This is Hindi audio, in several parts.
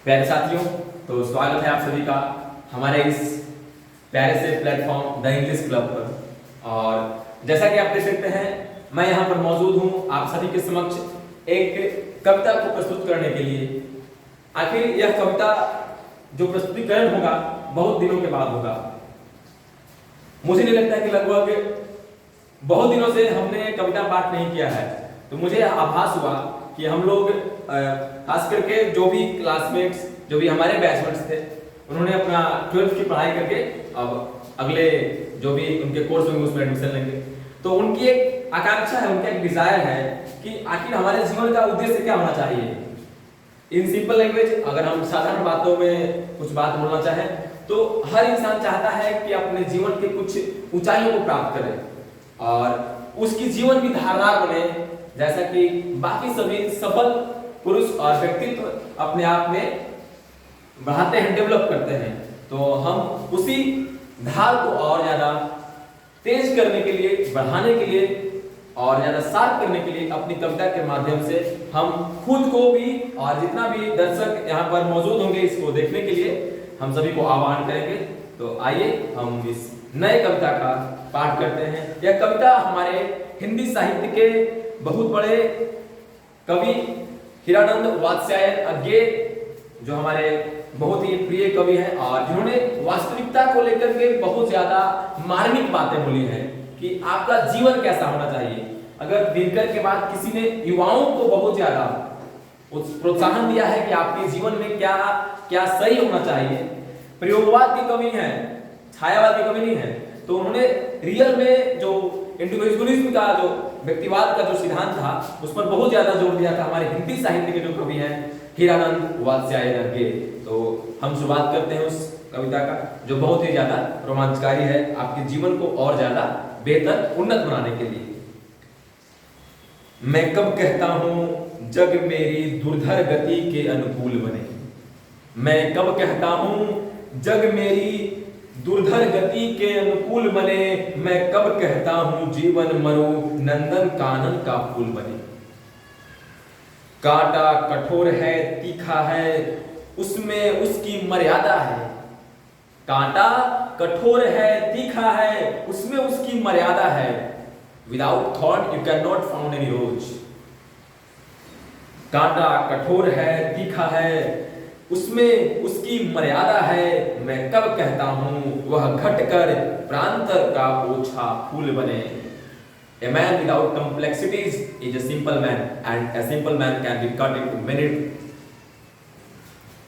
प्यारे साथियों, तो स्वागत है आप सभी का हमारे इस प्यारे से प्लेटफॉर्म द इंग्लिश क्लब पर। और जैसा कि आप देख सकते हैं, मैं यहाँ पर मौजूद हूँ आप सभी के समक्ष एक कविता को प्रस्तुत करने के लिए। आखिर यह कविता जो प्रस्तुतिकरण होगा बहुत दिनों के बाद होगा। मुझे नहीं लगता है कि लगभग बहुत दिनों से हमने कविता पाठ नहीं किया है, तो मुझे आभास हुआ कि हम लोग खास करके जो भी क्लासमेट्स, जो भी हमारे बैचमेट्स थे, उन्होंने अपना 12th की पढ़ाई करके अब अगले जो भी उनके कोर्स होंगे उसमें एडमिशन लेंगे। तो उनकी एक आकांक्षा है, उनका एक डिजायर है कि आखिर हमारे जीवन का उद्देश्य क्या होना चाहिए। इन सिंपल लैंग्वेज अगर हम साधारण बातों में कुछ बात बोलना चाहें तो हर इंसान चाहता है कि अपने जीवन के कुछ ऊंचाइयों को प्राप्त करे और उसकी जीवन भी धारदार बने, जैसा कि बाकी सभी सफल पुरुष और व्यक्तित्व अपने आप में बढ़ाते हैं, डेवलप करते हैं। तो हम उसी धार को और ज्यादा तेज करने के लिए, बढ़ाने के लिए और ज्यादा शार्प करने के लिए अपनी कविता के माध्यम से हम खुद को भी और जितना भी दर्शक यहाँ पर मौजूद होंगे इसको देखने के लिए हम सभी को आह्वान करेंगे। तो आइए हम इस नए कविता का पाठ करते हैं। यह कविता हमारे हिंदी साहित्य के बहुत बड़े कवि हीरानंद वात्स्यायन अज्ञे, जो हमारे बहुत ही प्रिय कवि हैं और जिन्होंने वास्तविकता को लेकर के बहुत ज्यादा मार्मिक बातें बोली हैं कि आपका जीवन कैसा होना चाहिए। अगर दिनकर के बाद किसी ने युवाओं को बहुत ज्यादा प्रोत्साहन दिया है कि आपके जीवन में क्या क्या सही होना चाहिए। प्रयोगवाद के कवि हैं, छायावाद के कवि नहीं है, तो उन्होंने रियल में जो इंडिविजुअलिज्म का जो व्यक्तिवाद का जो सिद्धांत था उस पर बहुत ज्यादा जोर दिया था हमारे हिंदी साहित्य के जो कवि हैं हीरानंद वात्स्यायन अज्ञे। तो हम शुरुआत करते हैं उस कविता का जो बहुत ही ज्यादा रोमांचकारी है आपके जीवन को और ज्यादा बेहतर उन्नत बनाने के लिए। मैं कब कहता हूं जग मेरी दुर्धर गति के अनुकूल बने। मैं कब कहता हूं जग मेरी दुर्धर गति के अनुकूल बने। मैं कब कहता हूं जीवन मरु नंदन कानन का फूल बने। कांटा कठोर है तीखा है उसमें उसकी मर्यादा है। कांटा कठोर है तीखा है उसमें उसकी मर्यादा है। Without thorn you can not found any rose. कांटा कठोर है तीखा है उसमें उसकी मर्यादा है। मैं कब कहता हूं वह घटकर प्रांतर का ओछा फूल बने। A man without complexities is a simple man, and a simple man can be cut into many.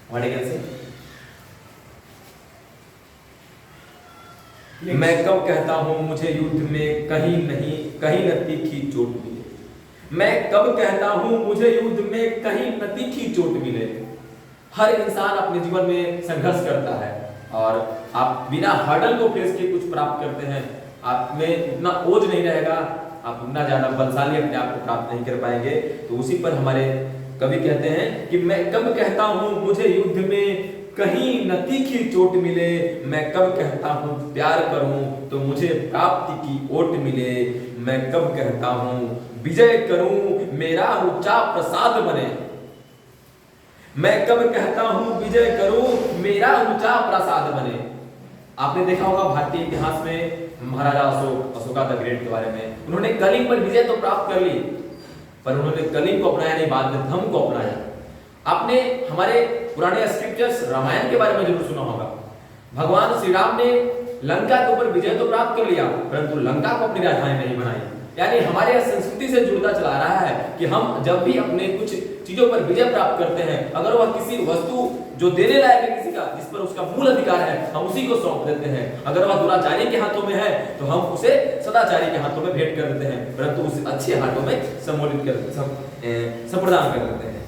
What I can say? मैं कब कहता हूं मुझे युद्ध में कहीं न तीखी चोट मिले। मैं कब कहता हूं मुझे युद्ध में कहीं न तीखी चोट मिले। हर इंसान अपने जीवन में संघर्ष करता है और आप बिना हर्डल को फेस किए कुछ प्राप्त करते हैं। आप में उतना ओज नहीं रहेगा, आप उतना ज्यादा बलशाली अपने आप को प्राप्त नहीं कर पाएंगे। तो उसी पर हमारे कवि कहते हैं कि मैं कब कहता हूं मुझे युद्ध में कहीं न तीखी चोट मिले। मैं कब कहता हूं प्यार करूं तो मुझे प्राप्ति की ओट मिले। मैं कब कहता हूं विजय करूं मेरा ऊंचा प्रसाद बने। मैं कब कहता हूं विजय करूं मेरा ऊंचा प्रसाद बने। आपने देखा होगा भारतीय इतिहास में महाराजा अशोका द ग्रेट के बारे में, उन्होंने कलिंग पर विजय तो प्राप्त कर ली पर उन्होंने कलिंग को अपनाया नहीं, बाद में धम्म को अपनाया। आपने हमारे पुराने स्क्रिप्चर्स रामायण के बारे में जरूर सुना होगा। भगवान श्री राम ने लंका के ऊपर विजय तो प्राप्त कर लिया परंतु लंका को अपनी राजधानी नहीं बनाई। यानी हमारे संस्कृति से जुड़ता चला रहा है कि हम जब भी अपने कुछ चीजों पर विजय प्राप्त करते हैं, अगर वह किसी वस्तु जो देने लायक है किसी का, जिस पर उसका मूल अधिकार है, हम उसी को सौंप देते हैं। अगर वह दुराचारी के हाथों में है तो हम उसे सदाचारी के हाथों में भेंट कर देते हैं, परंतु उसे अच्छे हाथों में संप्रदान कर देते हैं।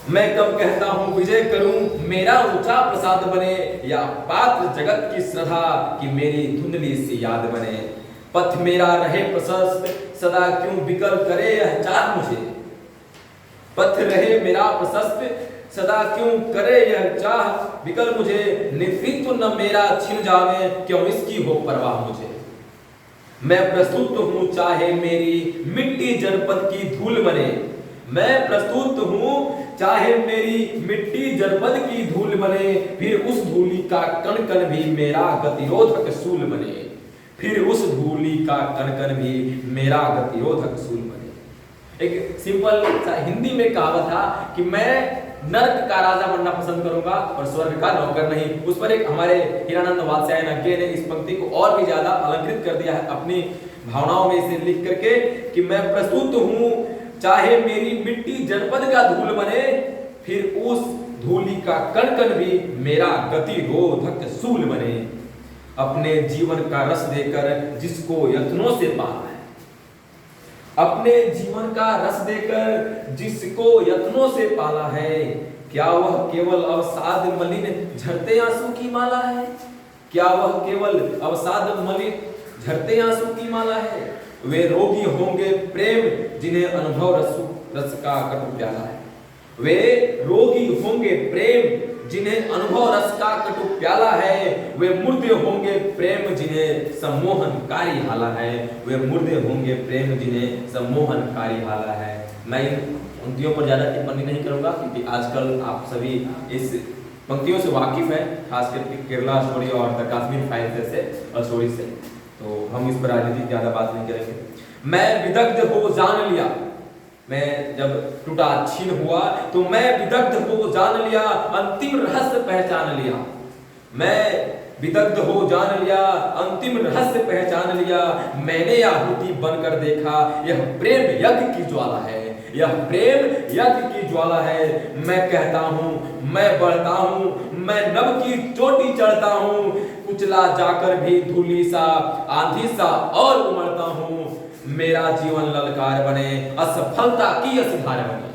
मैं कब कहता हूं विजय करूं मेरा ऊंचा प्रसाद बने, या पात्र जगत की श्रद्धा कि मेरी धुंधली सी याद बने। पथ मेरा रहे प्रशस्त सदा क्यों विकल करे यह चाह मुझे। पथ रहे मेरा प्रशस्त सदा क्यों करे यह चाह विकल मुझे। नेतृत्व न मेरा छिन जावे क्यों इसकी हो परवाह मुझे। मैं प्रस्तुत हूं चाहे मेरी मिट्टी जनपद की धूल बने। मैं प्रस्तुत हूँ, चाहे मेरी मिट्टी जनपद की धूल बने, फिर उस धूली का कण कण भी मेरा गतिरोधक शूल बने, फिर उस धूली का कण कण भी मेरा गतिरोधक शूल बने। एक सिंपल हिंदी में कहावत था कि मैं नर्क का राजा बनना पसंद करूंगा और स्वर्ग का नौकर नहीं। उस पर एक हमारे हीरानंद वात्स्यायन ने इस पंक्ति को और भी ज्यादा अलंकृत कर दिया है अपनी भावनाओं में इसे लिख करके कि मैं प्रस्तुत हूँ, चाहे मेरी मिट्टी जनपद का धूल बने, फिर उस धूली का कण कण भी मेरा गतिरोधक शूल बने। अपने जीवन का रस देकर जिसको यत्नों से पाला है, अपने जीवन का रस देकर जिसको यत्नों से पाला है, क्या वह केवल अवसाद मलिन झरते आंसू की माला है? क्या वह केवल अवसाद मलिन झरते आंसू की माला है? वे रोगी होंगे प्रेम जिन्हें अनुभव रस का कटु प्याला है। वे रोगी होंगे प्रेम जिन्हें अनुभव रस का कटु प्याला है। वे मुर्दे होंगे प्रेम जिन्हें सम्मोहनकारी हाला है। वे मुर्दे होंगे प्रेम जिन्हें सम्मोहनकारी हाला है। मैं इन पंक्तियों पर ज्यादा टिप्पणी नहीं करूंगा क्योंकि आजकल आप सभी इस पंक्तियों से वाकिफ हैं, खास करके केरला स्टोरी और द कश्मीर फाइल्स जैसे स्टोरी से, तो हम इस पर राजनीति ज्यादा बात नहीं करेंगे। मैं विदग्ध हो जान लिया, मैं जब टूटा छीन हुआ तो मैं विदग्ध हो जान लिया, अंतिम रहस्य पहचान लिया। मैं विदग्ध हो जान लिया, अंतिम रहस्य पहचान लिया। मैंने आहुति बनकर देखा, यह प्रेम यज्ञ की ज्वाला है, यह प्रेम यज्ञ की ज्वाला है। मैं कहता हूँ, मैं बढ़ता हूँ, मैं नभ की चोटी चढ़ता हूँ, कुचला जाकर भी धूली सा आंधी सा और उमड़ता हूँ। मेरा जीवन ललकार बने, असफलता की असिधार बने।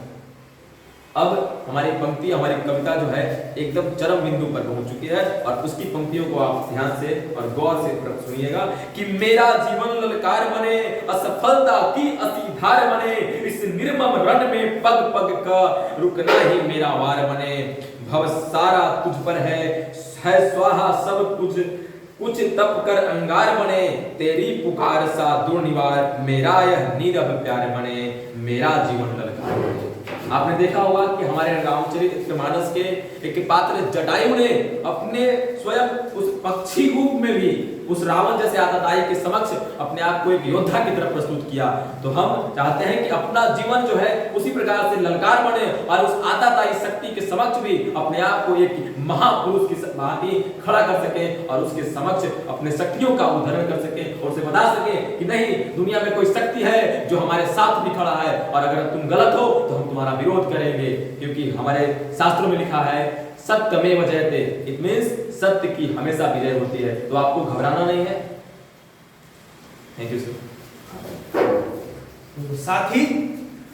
अब हमारी पंक्ति, हमारी कविता जो है एकदम चरम बिंदु पर पहुंच चुकी है और उसकी पंक्तियों को आप ध्यान से और गौर से सुनिएगा कि मेरा जीवन ललकार बने, असफलता की असिधार बने, इस निर्मम रण में पग पग का रुकना ही मेरा वार बने। भव सारा तुझ पर है स्वाहा सब कुछ तप कर अंगार बने, तेरी पुकार सा दुर्निवार मेरा यह नीरव प्यार बने, मेरा जीवन ललकार बने। आपने देखा होगा कि हमारे रामचरितमानस के एक पात्र जटायु ने अपने स्वयं उस पक्षी रूप में भी उस रावण जैसे आतताई के समक्ष अपने आप को एक योद्धा की तरह प्रस्तुत किया। तो हम चाहते हैं कि अपना जीवन जो है उसी प्रकार से ललकार बने और उस आतताई शक्ति के समक्ष भी अपने आप को एक महापुरुष की भांति खड़ा कर सके और उसके समक्ष अपने शक्तियों का उदाहरण कर सके और उसे बता सके कि नहीं, दुनिया में कोई शक्ति है जो हमारे साथ भी खड़ा है और अगर तुम गलत हो तो हम तुम्हारा विरोध करेंगे, क्योंकि हमारे शास्त्रों में लिखा है सत्यमेव जयते, इट मींस सत्य की हमेशा विजय होती है। तो आपको घबराना नहीं है। Thank you sir. साथ ही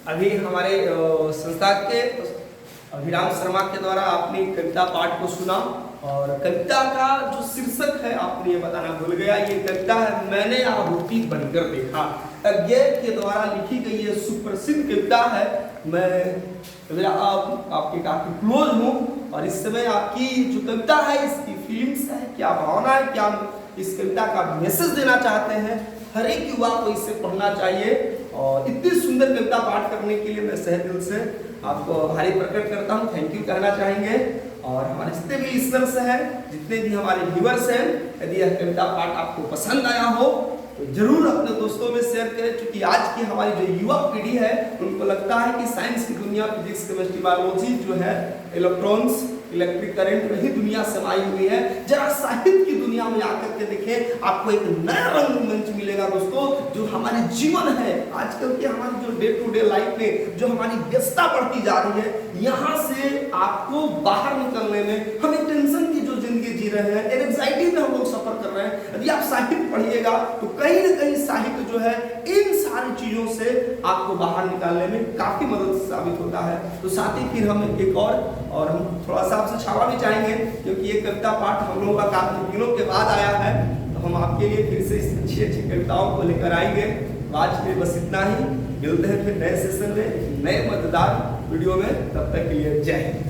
अभी हमारे संस्था के अभिराम शर्मा के द्वारा आपने कविता पाठ को सुना और कविता का जो शीर्षक है आपने ये बताना भूल गया। ये कविता है मैंने आहुति बनकर देखा, अज्ञेय के द्वारा लिखी गई ये सुप्रसिद्ध कविता है। मैं आपके काफी क्लोज हूँ और इस समय आपकी जो कविता है इसकी फीलिंग्स है, क्या भावना है, क्या इस कविता का मैसेज देना चाहते हैं, हर एक युवा को इसे पढ़ना चाहिए। और इतनी सुंदर कविता पाठ करने के लिए मैं सहे दिल से आपको आभारी प्रकट करता हूँ, थैंक यू कहना चाहेंगे। और हमारे जितने भी लिसनर्स हैं, जितने भी हमारे व्यूअर्स हैं, यदि यह कविता पाठ आपको पसंद आया हो तो जरूर अपने दोस्तों में शेयर करें, क्योंकि आज की हमारी जो युवा पीढ़ी है उनको लगता है कि साइंस की दुनिया, फिजिक्स, केमिस्ट्री, बायोलॉजी जो है, इलेक्ट्रॉन्स, इलेक्ट्रिक करंट वही दुनिया समाई हुई है। जरा साहित्य की दुनिया में आकर के देखें, आपको एक नया रंगमंच मिलेगा दोस्तों। जो हमारे जीवन है आजकल के, हमारी जो डे टू डे लाइफ में जो हमारी व्यस्तता बढ़ती जा रही है, यहाँ से आपको बाहर निकलने में, हम एक टेंशन की जो जिंदगी जी रहे हैं, एंजाइटी में हम लोग सफर कर रहे हैं, यदि आप साहित्य पढ़िएगा तो कहीं ना कहीं साहित्य जो है इन सारी चीजों से आपको बाहर निकालने में काफी मदद साबित होता है। तो साथ ही फिर हम एक और हम थोड़ा सा आपसे क्षमा भी चाहेंगे, क्योंकि ये कविता पाठ हम लोगों का काफी दिनों के बाद आया है, तो हम आपके लिए फिर से इस अच्छी अच्छी कविताओं को लेकर आएंगे। आज के बस इतना ही, मिलते हैं फिर नए सेशन में, नए मजेदार वीडियो में, तब तक के लिए जय हिंद।